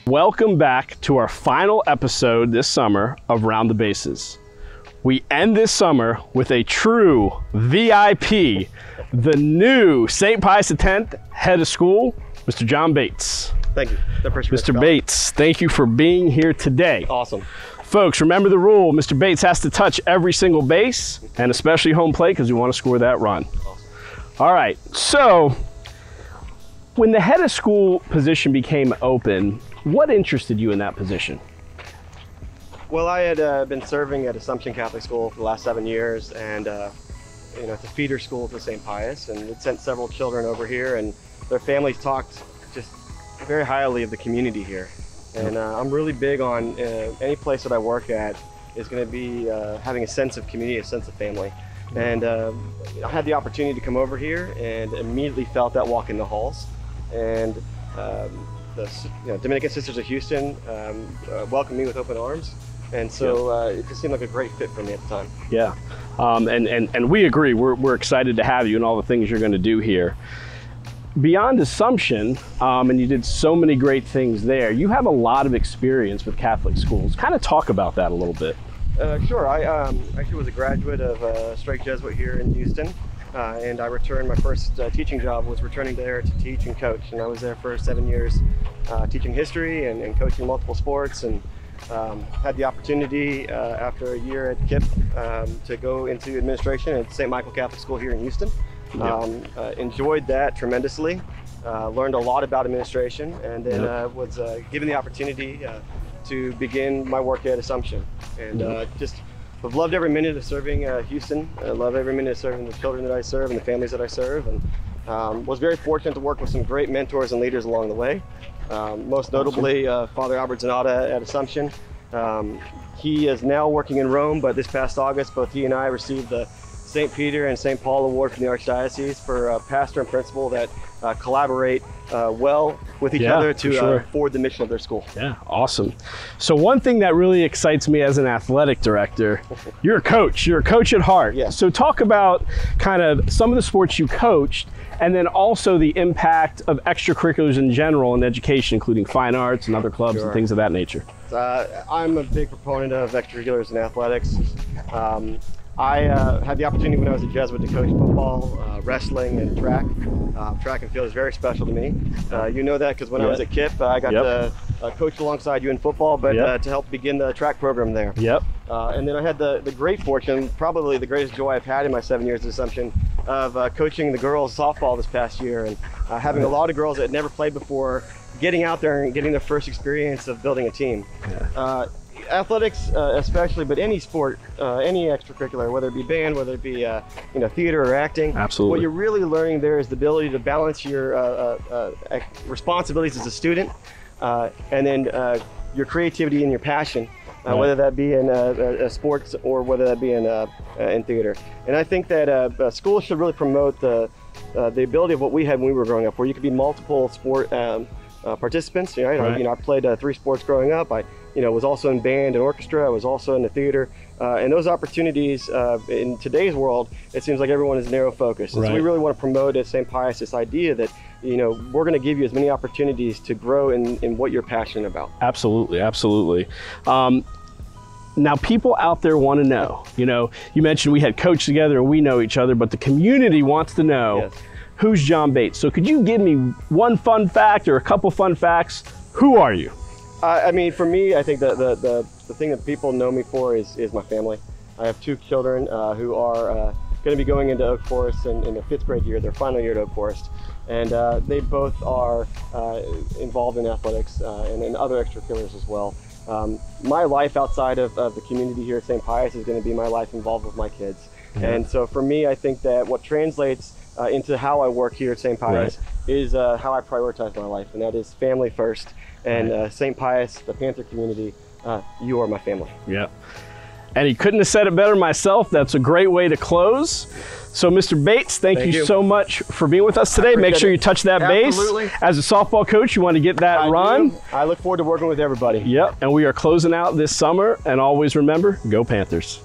Welcome back to our final episode this summer of Round the Bases. We end this summer with a true VIP, the new St. Pius X head of school, Mr. John Bates. Thank you. Mr. Bates, thank you for being here today. Awesome. Folks, remember the rule. Mr. Bates has to touch every single base, and especially home plate, because we want to score that run. Awesome. All right, so when the head of school position became open, what interested you in that position? Well, I had been serving at Assumption Catholic School for the last 7 years, and it's a feeder school to St. Pius, and it sent several children over here, and their families talked just very highly of the community here. And I'm really big on any place that I work at is going to be having a sense of community, a sense of family. And I had the opportunity to come over here and immediately felt that walk in the halls. And the Dominican Sisters of Houston welcomed me with open arms. And so it just seemed like a great fit for me at the time. Yeah, and we agree. We're excited to have you and all the things you're going to do here. Beyond Assumption, and you did so many great things there, you have a lot of experience with Catholic schools. Kind of talk about that a little bit. Sure. I actually was a graduate of Straight Jesuit here in Houston, and I returned. My first teaching job was returning there to teach and coach, and I was there for 7 years teaching history and coaching multiple sports, and had the opportunity after a year at KIPP to go into administration at St. Michael Catholic School here in Houston. Enjoyed that tremendously, learned a lot about administration, and then was given the opportunity to begin my work at Assumption. And just have loved every minute of serving Houston. I love every minute of serving the children that I serve and the families that I serve, and was very fortunate to work with some great mentors and leaders along the way. Most notably Father Albert Zanata at Assumption. He is now working in Rome, but this past August both he and I received the St. Peter and St. Paul Award from the Archdiocese for pastor and principal that collaborate well with each other to forward the mission of their school. Yeah, awesome. So one thing that really excites me as an athletic director, you're a coach at heart. Yeah. So talk about kind of some of the sports you coached, and then also the impact of extracurriculars in general in education, including fine arts and other clubs and things of that nature. I'm a big proponent of extracurriculars in athletics. I had the opportunity when I was a Jesuit to coach football, wrestling, and track. Track and field is very special to me. You know that because when I was at KIPP, I got to coach alongside you in football, but to help begin the track program there. And then I had the great fortune, probably the greatest joy I've had in my 7 years at Assumption, of coaching the girls softball this past year, and having a lot of girls that had never played before, getting out there and getting their first experience of building a team. Athletics especially, but any sport, any extracurricular, whether it be band, whether it be theater or acting. Absolutely. What you're really learning there is the ability to balance your responsibilities as a student, and then your creativity and your passion, whether that be in sports or whether that be in theater. And I think that schools should really promote the ability of what we had when we were growing up, where you could be multiple sport participants. I played 3 sports growing up. I was also in band and orchestra. I was also in the theater. And those opportunities in today's world, it seems like everyone is narrow focused. And so we really want to promote at St. Pius this idea that, we're going to give you as many opportunities to grow in what you're passionate about. Absolutely, absolutely. Now, people out there want to know, you mentioned we had coached together and we know each other, but the community wants to know who's John Bates. So could you give me one fun fact or a couple fun facts? Who are you? I mean, for me, I think the thing that people know me for is my family. I have 2 children who are going to be going into Oak Forest in their 5th grade year, their final year at Oak Forest. And they both are involved in athletics and in other extracurriculars as well. My life outside of the community here at St. Pius is going to be my life involved with my kids. And so for me, I think that what translates into how I work here at St. Pius is how I prioritize my life, and that is family first. And St. Pius, the Panther community, you are my family. Yeah. And he couldn't have said it better myself. That's a great way to close. So, Mr. Bates, thank you so much for being with us today. Make sure you touch that base. As a softball coach, you want to get that run. I look forward to working with everybody. Yep. And we are closing out this summer. And always remember, go Panthers.